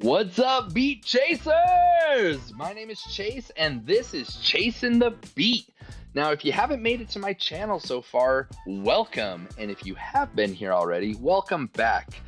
What's up, beat chasers? My name is Chase, and this is Chasing the Beat. Now, if you haven't made it to my channel so far, welcome. And if you have been here already, welcome back.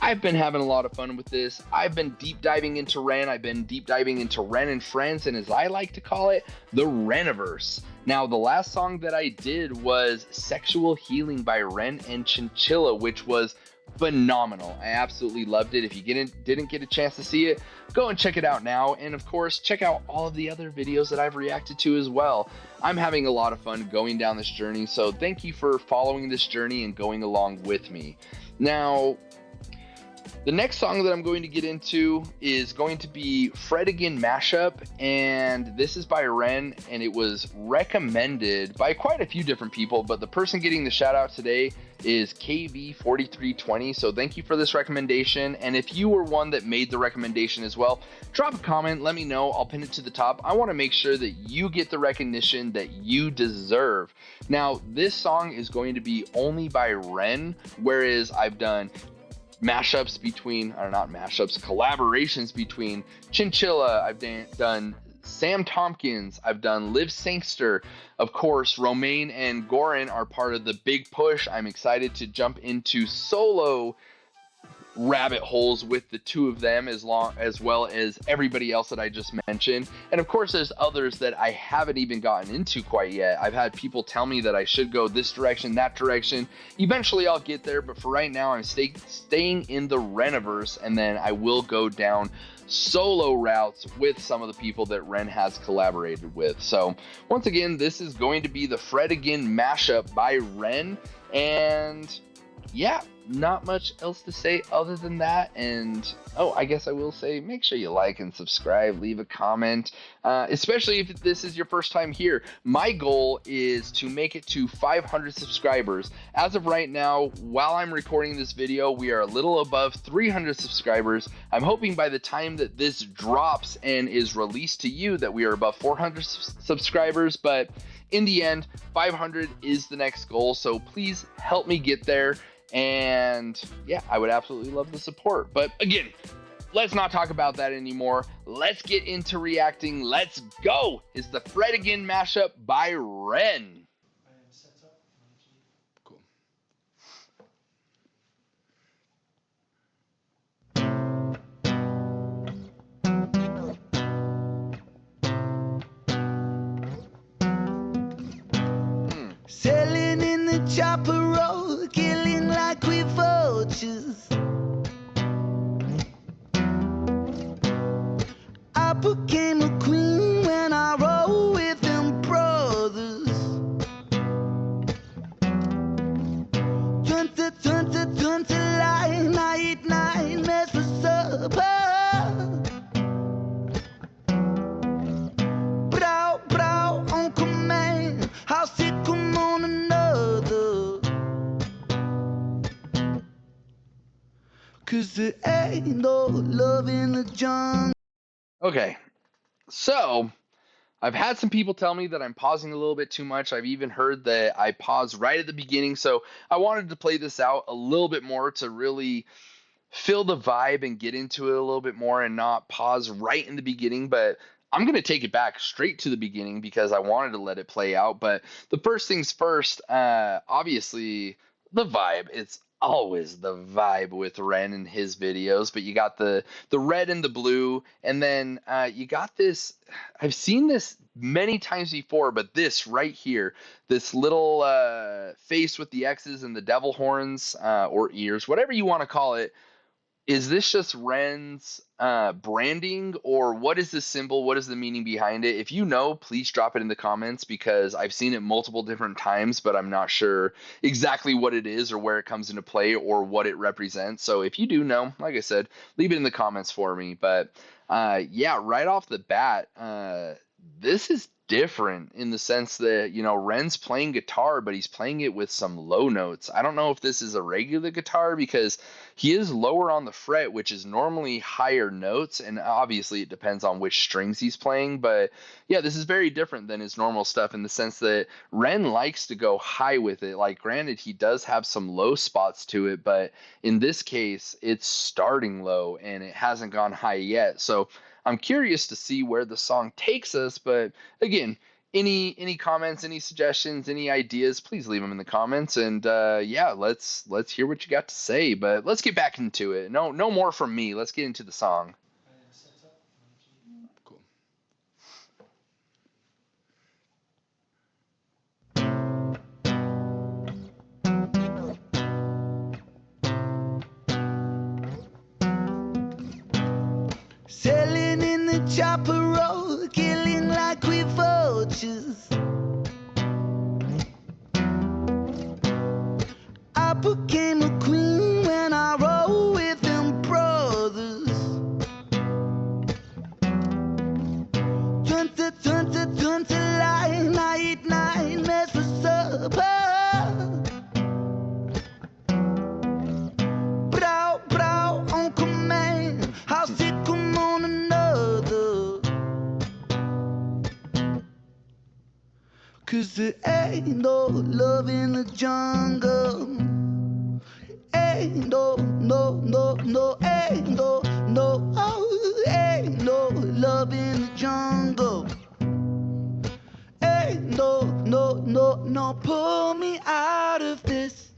I've been having a lot of fun with this. I've been deep diving into REN. I've been deep diving into REN and Friends, and as I like to call it, the RENiverse. Now, the last song that I did was Sexual Healing by REN and Chinchilla, which was phenomenal. I absolutely loved it. If you didn't get a chance to see it, go and check it out now. And of course, check out all of the other videos that I've reacted to as well. I'm having a lot of fun going down this journey, so thank you for following this journey and going along with me. Now, the next song that I'm going to get into is going to be Fred Again Mashup, and this is by REN, and it was recommended by quite a few different people, but the person getting the shout out today is KV4320, so thank you for this recommendation. And if you were one that made the recommendation as well, drop a comment, let me know, I'll pin it to the top. I want to make sure that you get the recognition that you deserve. Now, this song is going to be only by REN, whereas I've done mashups between, or not mashups, collaborations between Chinchilla, I've done Sam Tompkins, I've done Liv Sangster, of course Romaine and Goran are part of the big push. I'm excited to jump into solo rabbit holes with the two of them, as well as everybody else that I just mentioned. And of course there's others that I haven't even gotten into quite yet. I've had people tell me that I should go this direction, that direction. Eventually I'll get there, but for right now I'm staying in the RENiverse, and then I will go down solo routes with some of the people that REN has collaborated with. So once again, this is going to be the Fred Again mashup by REN, and yeah, not much else to say other than that. And I guess I will say, make sure you like and subscribe, leave a comment, especially if this is your first time here. My goal is to make it to 500 subscribers. As of right now, while I'm recording this video, we are a little above 300 subscribers. I'm hoping by the time that this drops and is released to you that we are above 400 subscribers, but in the end, 500 is the next goal, so please help me get there. And yeah, I would absolutely love the support. But again, let's not talk about that anymore. Let's get into reacting. Let's go. It's the Fred Again mashup by REN. Cool. Sailing in the chopper road, killing like we vultures. I became a queen when I rode with them brothers. 20 line, I eat 9 mess for supper. Brow on command, how sick come on another. 'Cause there ain't no love in the jungle. Okay, so I've had some people tell me that I'm pausing a little bit too much. I've even heard that I pause right at the beginning. So I wanted to play this out a little bit more to really feel the vibe and get into it a little bit more and not pause right in the beginning. But I'm going to take it back straight to the beginning because I wanted to let it play out. But the first things first, obviously the vibe. It's always the vibe with REN and his videos, but you got the red and the blue, and then you got this. I've seen this many times before, but this right here, this little face with the X's and the devil horns or ears, whatever you want to call it. Is this just REN's branding, or what is this symbol? What is the meaning behind it? If you know, please drop it in the comments, because I've seen it multiple different times, but I'm not sure exactly what it is or where it comes into play or what it represents. So if you do know, like I said, leave it in the comments for me. But yeah, right off the bat, this is different in the sense that, Ren's playing guitar, but he's playing it with some low notes. I don't know if this is a regular guitar because he is lower on the fret, which is normally higher notes. And obviously it depends on which strings he's playing. But yeah, this is very different than his normal stuff in the sense that Ren likes to go high with it. Like, granted, he does have some low spots to it, but in this case, it's starting low and it hasn't gone high yet. So I'm curious to see where the song takes us, but again, any comments, any suggestions, any ideas, please leave them in the comments. And yeah, let's hear what you got to say. But let's get back into it. No more from me. Let's get into the song. Cool. Sailing in the chopper road, killing like we vultures. I became a queen when I rode with them brothers. Twenty line, I eat nightmares for supper. Brow on command, I'll sit come on another. 'Cause there ain't no love in the jungle. Ain't no, ain't no love in the jungle. Ain't no, pull me out of this.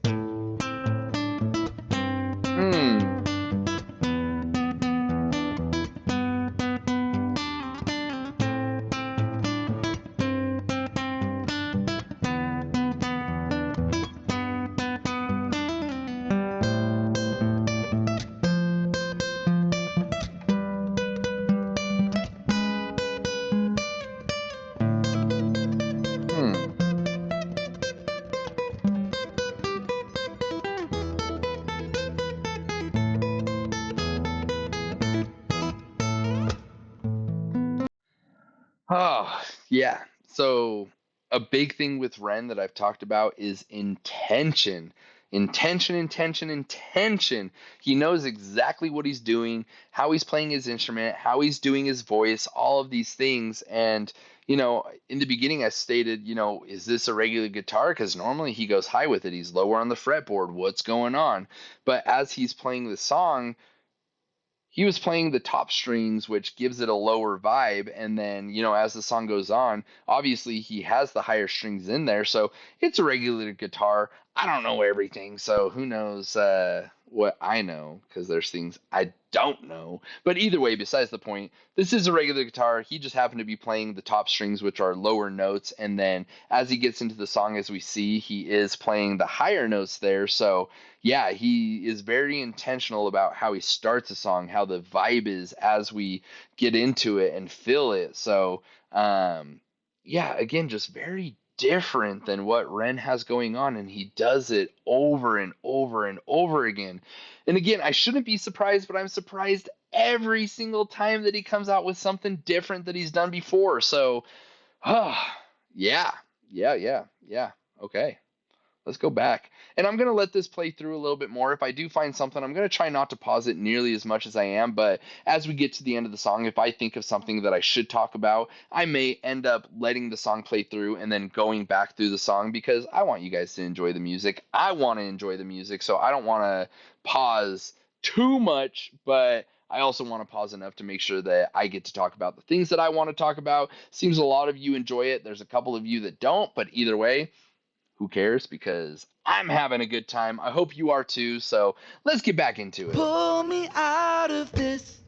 Oh, yeah. So a big thing with Ren that I've talked about is intention. Intention. He knows exactly what he's doing, how he's playing his instrument, how he's doing his voice, all of these things. And, in the beginning I stated, is this a regular guitar? Because normally he goes high with it. He's lower on the fretboard. What's going on? But as he's playing the song, he was playing the top strings, which gives it a lower vibe. And then, as the song goes on, obviously he has the higher strings in there. So it's a regular guitar. I don't know everything. So who knows what I know, because there's things I don't know. But either way, besides the point, this is a regular guitar. He just happened to be playing the top strings, which are lower notes. And then as he gets into the song, as we see, he is playing the higher notes there. So yeah, he is very intentional about how he starts a song, how the vibe is as we get into it and feel it. So, yeah, again, just very different than what Ren has going on, and he does it over and over and over again. And again, I shouldn't be surprised, but I'm surprised every single time that he comes out with something different that he's done before. So, yeah. Okay. Let's go back. And I'm going to let this play through a little bit more. If I do find something, I'm going to try not to pause it nearly as much as I am. But as we get to the end of the song, if I think of something that I should talk about, I may end up letting the song play through and then going back through the song, because I want you guys to enjoy the music. I want to enjoy the music, so I don't want to pause too much, but I also want to pause enough to make sure that I get to talk about the things that I want to talk about. Seems a lot of you enjoy it. There's a couple of you that don't, but either way, who cares? Because I'm having a good time. I hope you are too. So let's get back into it. Pull me out of this.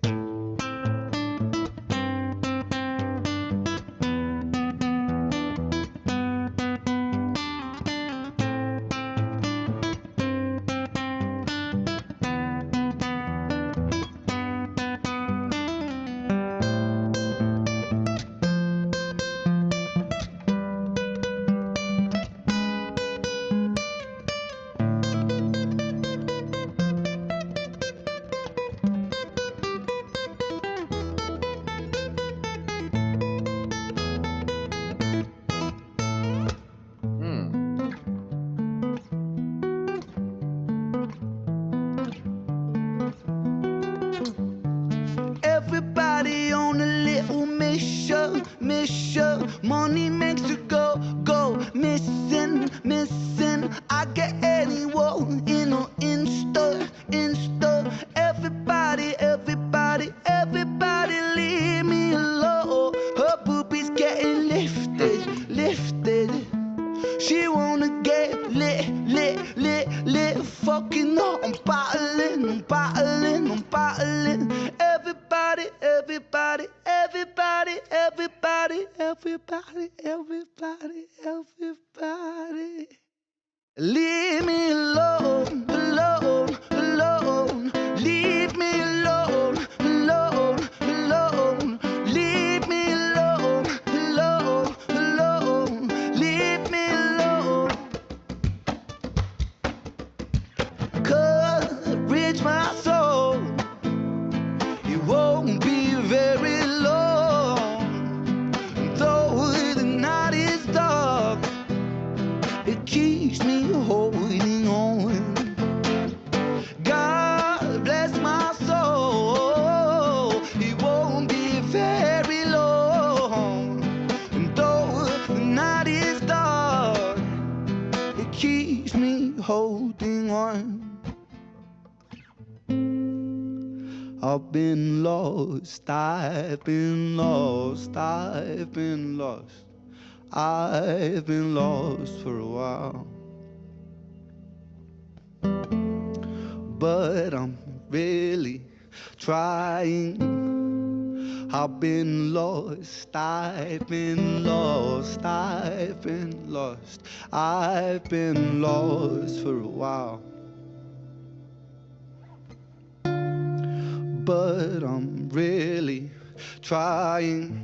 get anyone in on Insta. Everybody leave me alone. Her boobies getting lifted. She wanna get lit. Fucking on, I'm bottling. Everybody. Leave me alone. Leave me alone. Leave me alone. Leave me alone. Courage my soul. It won't be very long. Though the night is dark, it keeps me holding on. God bless my soul. It won't be very long. And though the night is dark, it keeps me holding on. I've been lost. I've been lost for a while, but I'm really trying. I've been lost for a while, but I'm really trying.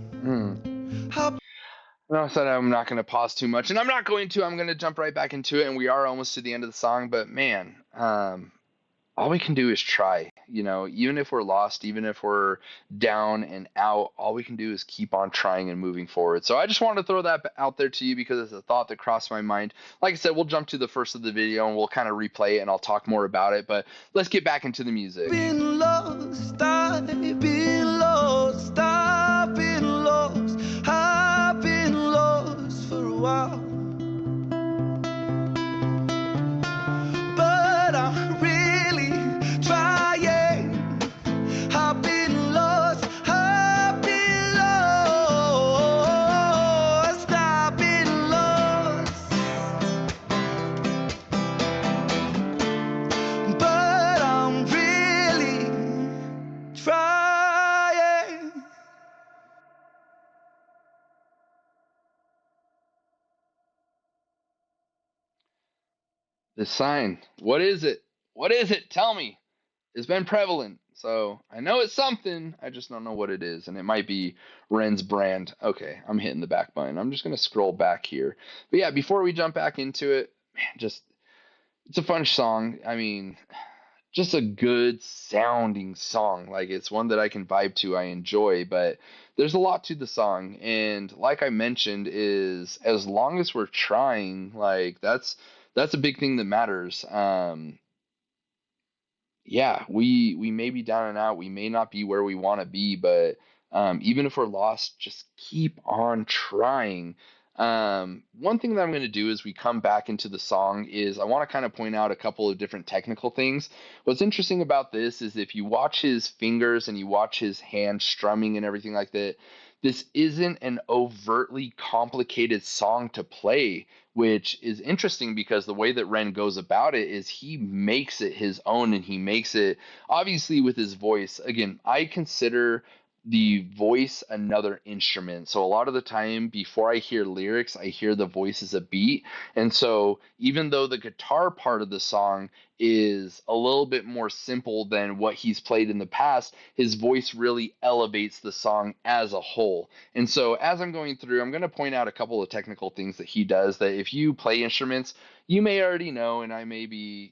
I said I'm not going to pause too much, and I'm not going to. I'm going to jump right back into it, and we are almost to the end of the song. But man, all we can do is try. You know, even if we're lost, even if we're down and out, all we can do is keep on trying and moving forward. So I just wanted to throw that out there to you because it's a thought that crossed my mind. Like I said, we'll jump to the first of the video and we'll kind of replay it and I'll talk more about it. But let's get back into the music. Been lost, I've been lost, I've been lost, I've been lost for a while, but I'm really trying. I've been lost, I've been lost, I've been lost, but I'm really trying. This sign, what is it? What is it? Tell me. It's been prevalent. So I know it's something. I just don't know what it is. And it might be REN's brand. Okay, I'm hitting the back button. I'm just going to scroll back here. But yeah, before we jump back into it, man, just it's a fun song. I mean, just a good sounding song. Like it's one that I can vibe to, I enjoy, but there's a lot to the song. And like I mentioned, is as long as we're trying, like that's a big thing that matters. Yeah, we may be down and out, we may not be where we want to be, but even if we're lost, just keep on trying. One thing that I'm going to do as we come back into the song is I want to kind of point out a couple of different technical things. What's interesting about this is if you watch his fingers and you watch his hand strumming and everything like that, this isn't an overtly complicated song to play, which is interesting because the way that REN goes about it is he makes it his own and he makes it obviously with his voice. Again, I consider the voice another instrument. So a lot of the time before I hear lyrics, I hear the voice as a beat. And so even though the guitar part of the song is a little bit more simple than what he's played in the past, his voice really elevates the song as a whole. And so as I'm going through, I'm going to point out a couple of technical things that he does that if you play instruments, you may already know, and I may be,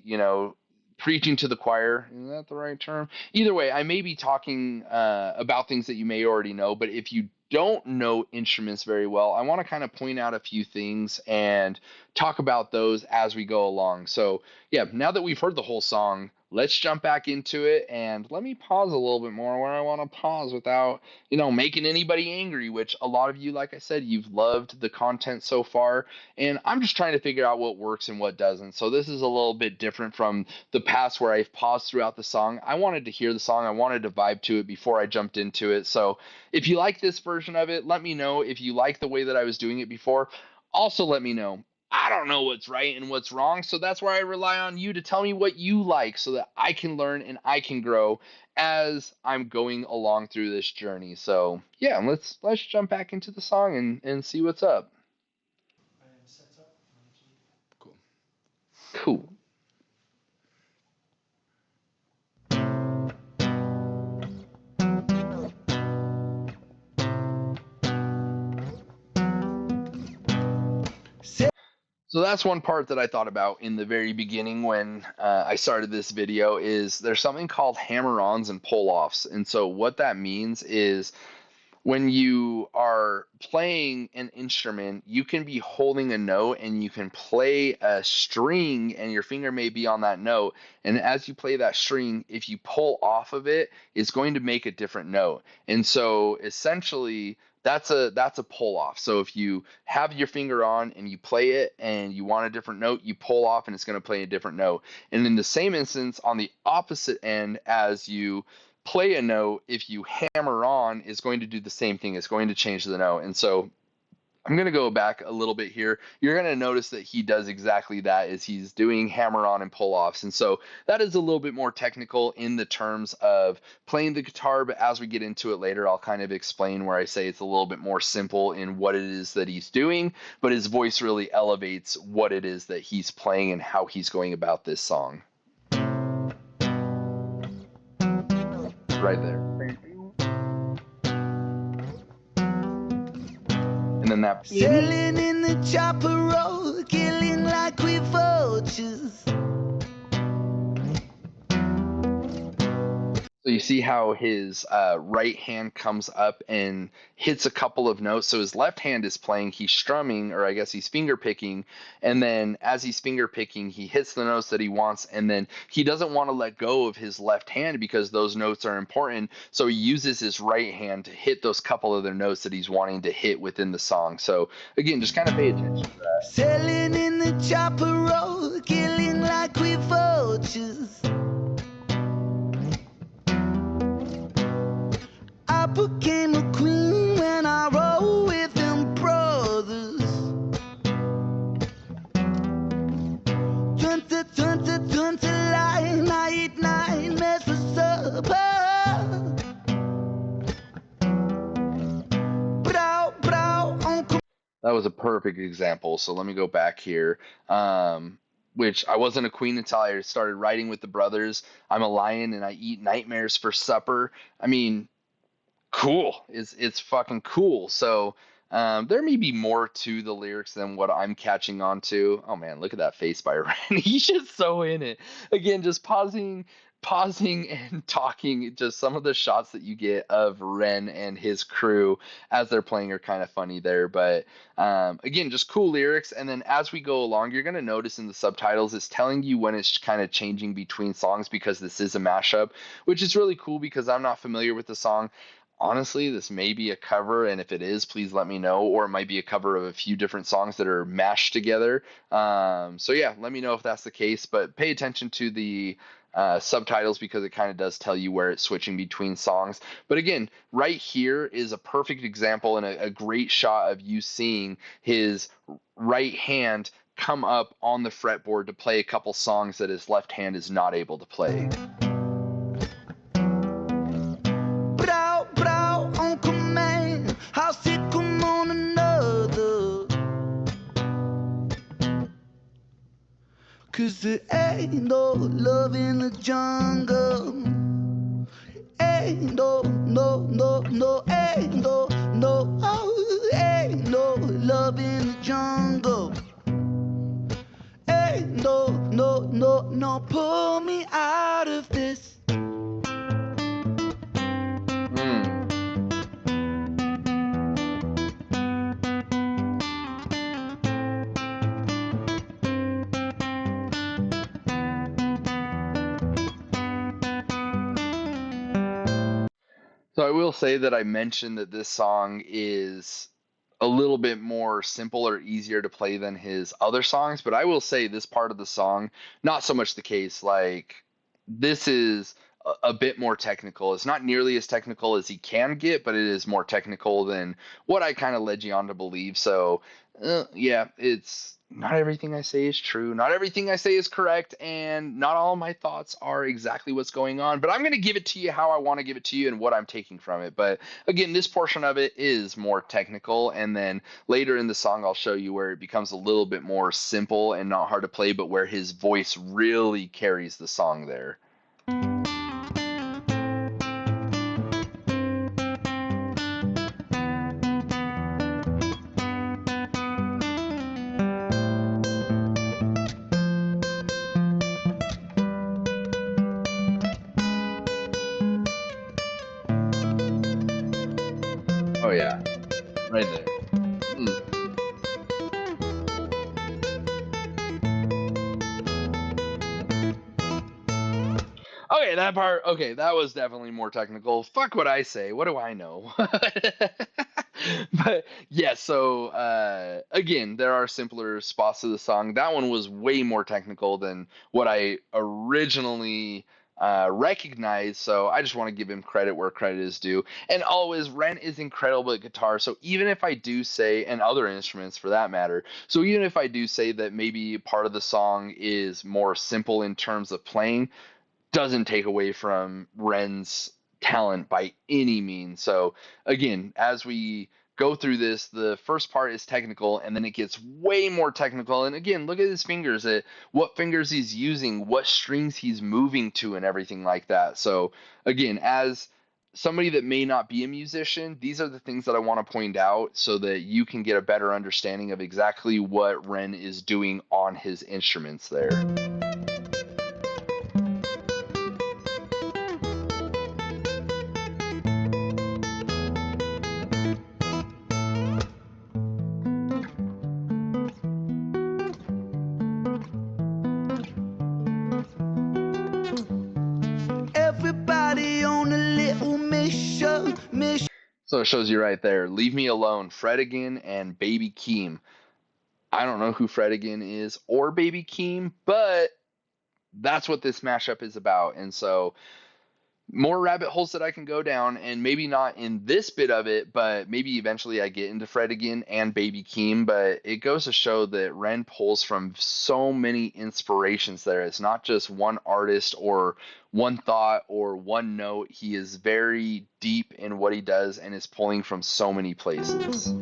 preaching to the choir. Is that the right term? Either way, I may be talking about things that you may already know, but if you don't know instruments very well, I want to kind of point out a few things and talk about those as we go along. So, yeah, now that we've heard the whole song, let's jump back into it, and let me pause a little bit more where I want to pause without, making anybody angry, which a lot of you, like I said, you've loved the content so far, and I'm just trying to figure out what works and what doesn't. So this is a little bit different from the past where I've paused throughout the song. I wanted to hear the song. I wanted to vibe to it before I jumped into it. So if you like this version of it, let me know. If you like the way that I was doing it before, also let me know. I don't know what's right and what's wrong, so that's where I rely on you to tell me what you like so that I can learn and I can grow as I'm going along through this journey. So yeah, let's jump back into the song and see what's up. Cool. Cool. So that's one part that I thought about in the very beginning when I started this video is there's something called hammer-ons and pull-offs. And so what that means is when you are playing an instrument, you can be holding a note and you can play a string and your finger may be on that note. And as you play that string, if you pull off of it, it's going to make a different note. And so essentially that's a pull off. So if you have your finger on and you play it and you want a different note, you pull off and it's going to play a different note. And in the same instance, on the opposite end, as you play a note, if you hammer on, is going to do the same thing. It's going to change the note. And so I'm going to go back a little bit here. You're going to notice that he does exactly that, is he's doing hammer on and pull offs. And so that is a little bit more technical in the terms of playing the guitar, but as we get into it later, I'll kind of explain where I say it's a little bit more simple in what it is that he's doing, but his voice really elevates what it is that he's playing and how he's going about this song. Right there. And then that Sailing in the chopper road, killing like we vultures. So you see how his right hand comes up and hits a couple of notes. So his left hand is playing, he's strumming, or I guess he's finger picking. And then as he's finger picking, he hits the notes that he wants. And then he doesn't want to let go of his left hand because those notes are important. So he uses his right hand to hit those couple other notes that he's wanting to hit within the song. So again, just kind of pay attention to that. Sailing in the chopper road, killing like we vultures. I became a queen when I rolled with them brothers. Turn to line, I eat 9 mess for supper. That was a perfect example. So let me go back here. Which I wasn't a queen until I started writing with the brothers. I'm a lion and I eat nightmares for supper. I mean, cool. It's fucking cool. So there may be more to the lyrics than what I'm catching on to. Oh man, look at that face by Ren. He's just so in it. Again, just pausing and talking, just some of the shots that you get of Ren and his crew as they're playing are kind of funny there. But again, just cool lyrics. And then as we go along, you're going to notice in the subtitles, it's telling you when it's kind of changing between songs because this is a mashup, which is really cool because I'm not familiar with the song. Honestly, this may be a cover, and if it is, please let me know. Or it might be a cover of a few different songs that are mashed together. So yeah, let me know if that's the case. But pay attention to the subtitles because it kind of does tell you where it's switching between songs. But again, right here is a perfect example and a great shot of you seeing his right hand come up on the fretboard to play a couple songs that his left hand is not able to play. Cause there ain't no love in the jungle. Ain't no, ain't no, ain't no love in the jungle. Ain't no, pull me out of this. So I will say that I mentioned that this song is a little bit more simple or easier to play than his other songs, but I will say this part of the song, not so much the case. Like, this is a bit more technical. It's not nearly as technical as he can get, but it is more technical than what I kind of led you on to believe. So, yeah, it's not everything I say is true. Not everything I say is correct, and not all my thoughts are exactly what's going on. But I'm going to give it to you how I want to give it to you and what I'm taking from it. But again, this portion of it is more technical, and then later in the song, I'll show you where it becomes a little bit more simple and not hard to play, but where his voice really carries the song there. Oh yeah, right there. Mm. Okay, that part. Okay, that was definitely more technical. Fuck what I say. What do I know? But yeah, so again, there are simpler spots of the song. That one was way more technical than what I originally recognized. So I just want to give him credit where credit is due. And always, Ren is incredible at guitar. So even if I do say, and other instruments for that matter, so even if I do say that maybe part of the song is more simple in terms of playing, doesn't take away from Ren's talent by any means. So again, as we go through this, the first part is technical and then it gets way more technical. And again, look at his fingers, at what fingers he's using, what strings he's moving to and everything like that. So again, as somebody that may not be a musician, these are the things that I want to point out so that you can get a better understanding of exactly what Ren is doing on his instruments there. Everybody on a little mission, mission. So it shows you right there. Leave Me Alone, Fred Again, and Baby Keem. I don't know who Fred Again is or Baby Keem, but that's what this mashup is about. And so more rabbit holes that I can go down, and maybe not in this bit of it, but maybe eventually I get into Fred Again and Baby Keem. But it goes to show that Ren pulls from so many inspirations there. It's not just one artist or one thought or one note. He is very deep in what he does and is pulling from so many places.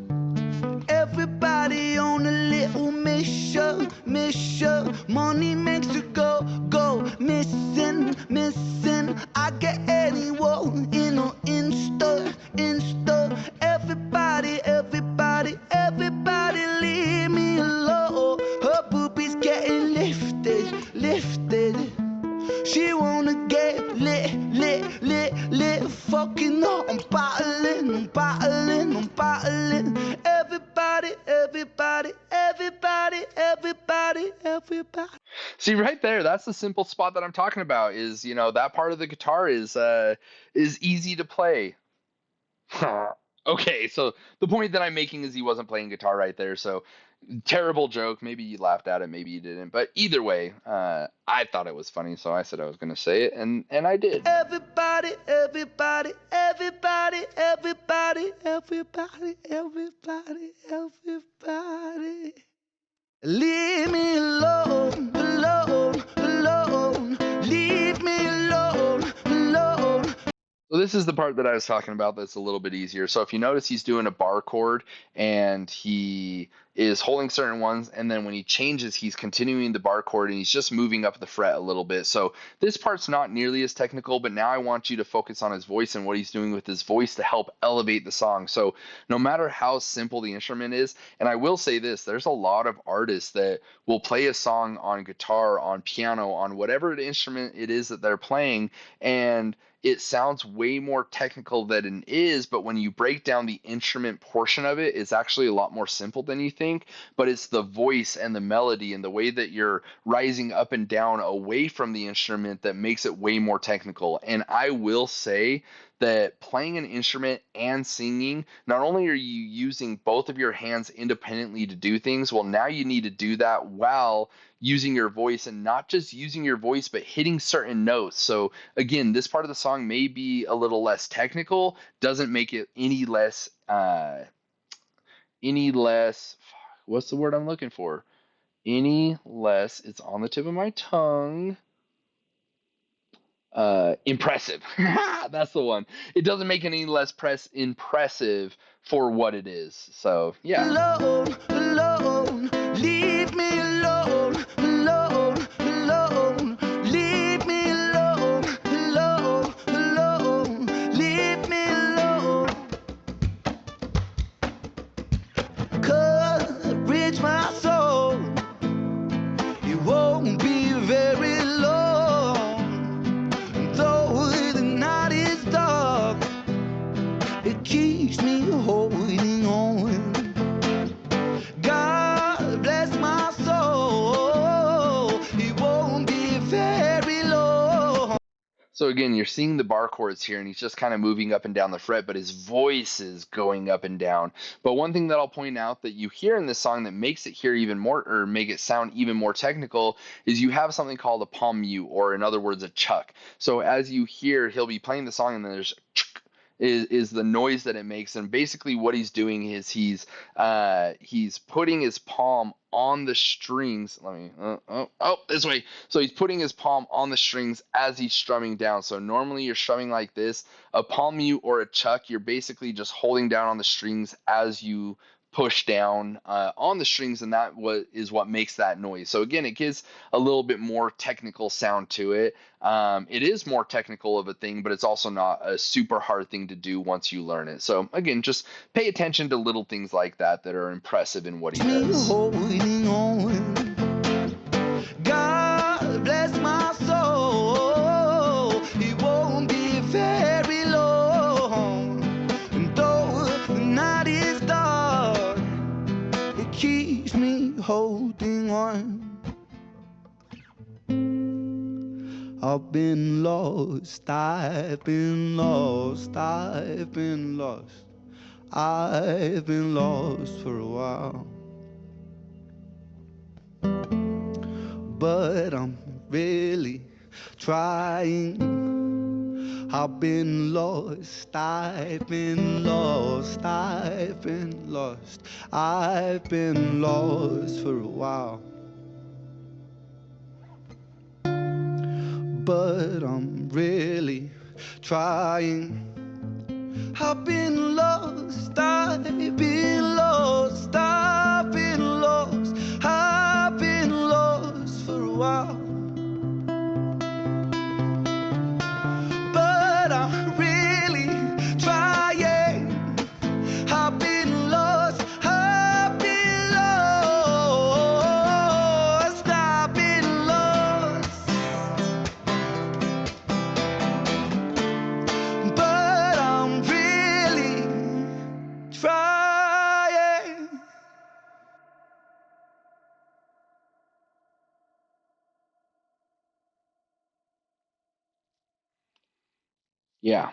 Everybody on a little mission, mission. Money makes you go, go, missing, missing. I get anyone in or Insta, Insta. Everybody, everybody, everybody, leave me alone. Her boobies getting lifted, lifted. She wanna get lit, lit, lit, lit. Fucking up, I'm bottling, I'm bottling, I'm bottling. Everybody, everybody, everybody, everybody, everybody. See right there, that's the simple spot that I'm talking about. Is that part of the guitar is easy to play. Okay, so the point that I'm making is he wasn't playing guitar right there. So terrible joke. Maybe you laughed at it, maybe you didn't. But either way, I thought it was funny, so I said I was going to say it, and I did. Everybody, everybody, everybody, everybody, everybody, everybody, everybody. Leave me alone, alone, alone. Leave me alone, alone. So this is the part that I was talking about that's a little bit easier. So if you notice, he's doing a bar chord and he is holding certain ones, and then when he changes, he's continuing the bar chord and he's just moving up the fret a little bit. So this part's not nearly as technical, but now I want you to focus on his voice and what he's doing with his voice to help elevate the song. So no matter how simple the instrument is, and I will say this, there's a lot of artists that will play a song on guitar, on piano, on whatever the instrument it is that they're playing, and it sounds way more technical than it is, but when you break down the instrument portion of it, it's actually a lot more simple than you think. But it's the voice and the melody and the way that you're rising up and down away from the instrument that makes it way more technical. And I will say that playing an instrument and singing, not only are you using both of your hands independently to do things, well, now you need to do that while using your voice, and not just using your voice, but hitting certain notes. So again, this part of the song may be a little less technical, doesn't make it any less, what's the word I'm looking for? Any less, it's on the tip of my tongue. Impressive. That's the one. It doesn't make it any less impressive for what it is. So yeah. Alone, alone, leave me alone, alone, alone, leave me alone, alone, alone, leave me alone. Courage, my soul, it won't be very long. Though the night is dark, it keeps me holding on. God bless my soul, it won't be very long. So again, you're seeing the bar chords here, and he's just kind of moving up and down the fret, but his voice is going up and down. But one thing that I'll point out that you hear in this song that makes it hear even more, or make it sound even more technical, is you have something called a palm mute, or in other words, a chuck. So as you hear, he'll be playing the song, and then there's is the noise that it makes. And basically what he's doing is he's putting his palm on the strings. Let me this way. So he's putting his palm on the strings as he's strumming down. So normally you're strumming like this. A palm mute or a chuck, you're basically just holding down on the strings as you push down on the strings, and that is what makes that noise. So again, it gives a little bit more technical sound to it. It is more technical of a thing, but it's also not a super hard thing to do once you learn it. So again, just pay attention to little things like that that are impressive in what he does. Holding on. God bless my soul, it won't be very long. And though the night is dark, it keeps me holding on. I've been lost, I've been lost, I've been lost, I've been lost for a while. But I'm really trying. I've been lost, I've been lost, I've been lost, I've been lost for a while. But I'm really trying. I've been lost, I've been lost, I've been lost, I've been lost for a while. But I'm really trying. I've been lost, I've been lost, I've been lost. But I'm really trying. Yeah.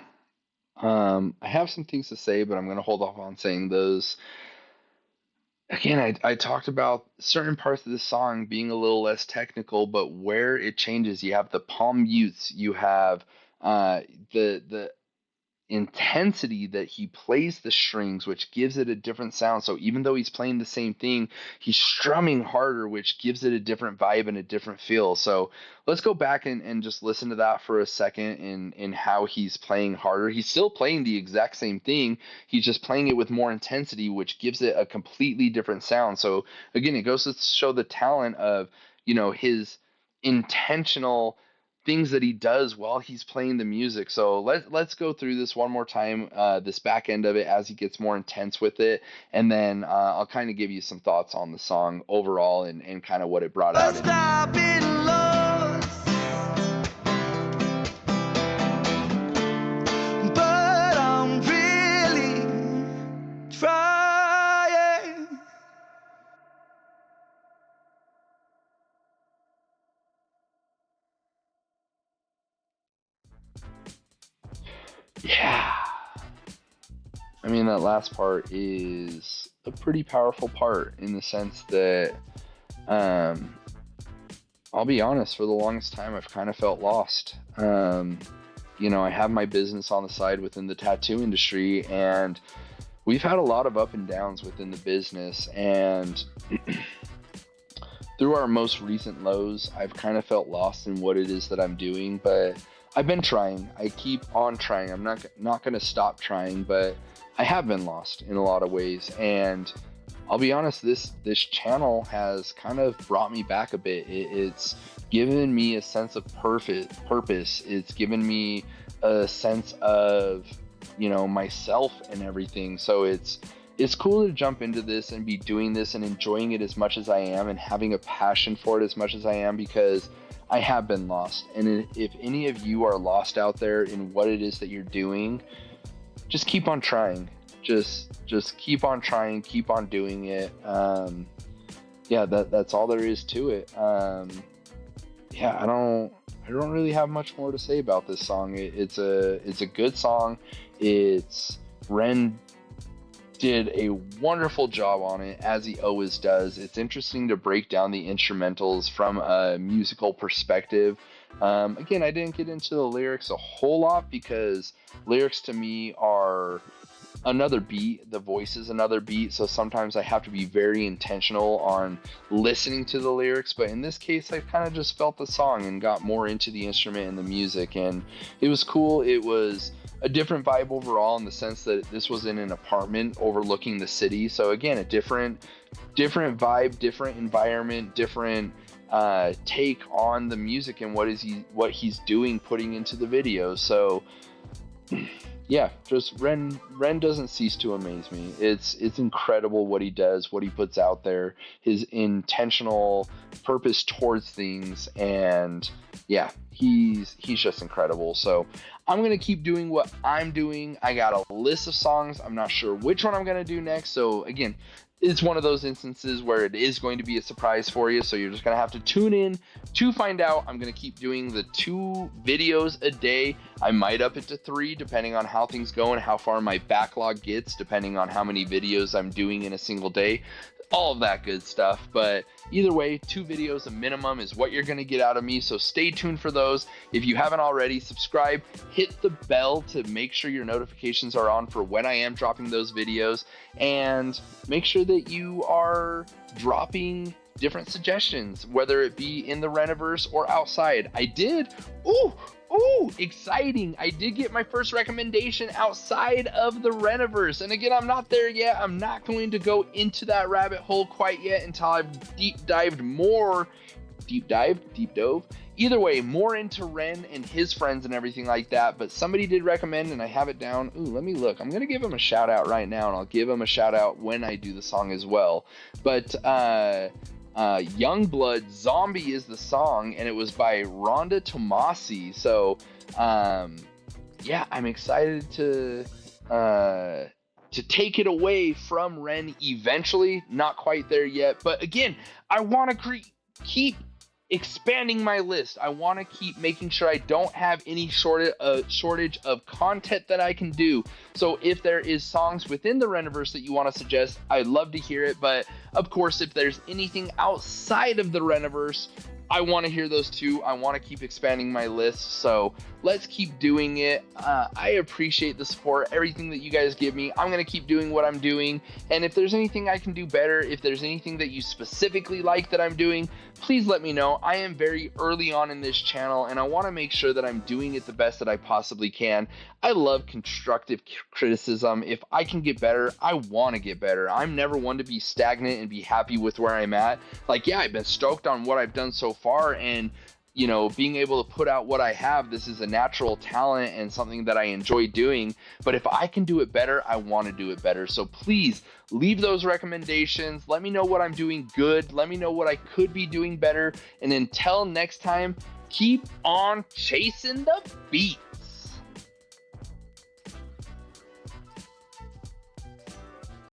I have some things to say, but I'm going to hold off on saying those. Again, I talked about certain parts of the song being a little less technical, but where it changes, you have the palm mutes, you have the intensity that he plays the strings, which gives it a different sound. So even though he's playing the same thing, he's strumming harder, which gives it a different vibe and a different feel. So let's go back and just listen to that for a second in how he's playing harder. He's still playing the exact same thing. He's just playing it with more intensity, which gives it a completely different sound. So again, it goes to show the talent of, his intentional things that he does while he's playing the music. So let's go through this one more time, this back end of it as he gets more intense with it, and then I'll kind of give you some thoughts on the song overall and kind of what it brought out. I've been lost, but I'm really trying. Yeah, I mean, that last part is a pretty powerful part in the sense that, I'll be honest, for the longest time, I've kind of felt lost. I have my business on the side within the tattoo industry, and we've had a lot of up and downs within the business. And through our most recent lows, I've kind of felt lost in what it is that I'm doing, but I've been trying. I keep on trying. I'm not going to stop trying, but I have been lost in a lot of ways. And I'll be honest, this channel has kind of brought me back a bit. It's given me a sense of purpose. It's given me a sense of, myself and everything. So it's cool to jump into this and be doing this and enjoying it as much as I am and having a passion for it as much as I am, because I have been lost. And if any of you are lost out there in what it is that you're doing, just keep on trying. Just keep on trying, keep on doing it. That's all there is to it. I don't really have much more to say about this song. It's a good song. Ren did a wonderful job on it, as he always does. It's interesting to break down the instrumentals from a musical perspective. Again, I didn't get into the lyrics a whole lot because lyrics to me are another beat. The voice is another beat. So sometimes I have to be very intentional on listening to the lyrics. But in this case, I kind of just felt the song and got more into the instrument and the music. And it was cool. It was a different vibe overall in the sense that this was in an apartment overlooking the city. So again, a different vibe, different environment, different take on the music and what he's doing, putting into the video. So yeah, just Ren doesn't cease to amaze me. It's incredible what he does, what he puts out there, his intentional purpose towards things, and yeah, he's just incredible. So I'm gonna keep doing what I'm doing. I got a list of songs. I'm not sure which one I'm gonna do next. So again, it's one of those instances where it is going to be a surprise for you. So you're just going to have to tune in to find out. I'm going to keep doing the 2 videos a day. I might up it to 3 depending on how things go and how far my backlog gets, depending on how many videos I'm doing in a single day. All of that good stuff. But either way, 2 videos a minimum is what you're going to get out of me. So stay tuned for those. If you haven't already, subscribe, hit the bell to make sure your notifications are on for when I am dropping those videos, and make sure that you are dropping different suggestions, whether it be in the Reniverse or outside. Exciting. I did get my first recommendation outside of the Reniverse. And again, I'm not there yet. I'm not going to go into that rabbit hole quite yet until I've deep dove. Either way, more into Ren and his friends and everything like that. But somebody did recommend, and I have it down. Let me look. I'm going to give him a shout out right now, and I'll give him a shout out when I do the song as well. But, Youngblood Zombie is the song, and it was by Rhonda Tomasi. So I'm excited to take it away from Ren eventually. Not quite there yet, but again, I want to keep expanding my list. I want to keep making sure I don't have any shortage of content that I can do. So if there is songs within the Reniverse that you want to suggest, I'd love to hear it. But of course, if there's anything outside of the Reniverse, I want to hear those too. I want to keep expanding my list. So let's keep doing it. I appreciate the support, everything that you guys give me. I'm going to keep doing what I'm doing. And if there's anything I can do better, if there's anything that you specifically like that I'm doing, please let me know. I am very early on in this channel, and I want to make sure that I'm doing it the best that I possibly can. I love constructive criticism. If I can get better, I want to get better. I'm never one to be stagnant and be happy with where I'm at. Like, yeah, I've been stoked on what I've done so far, and being able to put out what I have, this is a natural talent and something that I enjoy doing. But if I can do it better, I want to do it better. So please leave those recommendations. Let me know what I'm doing good. Let me know what I could be doing better. And until next time, keep on chasing the beat.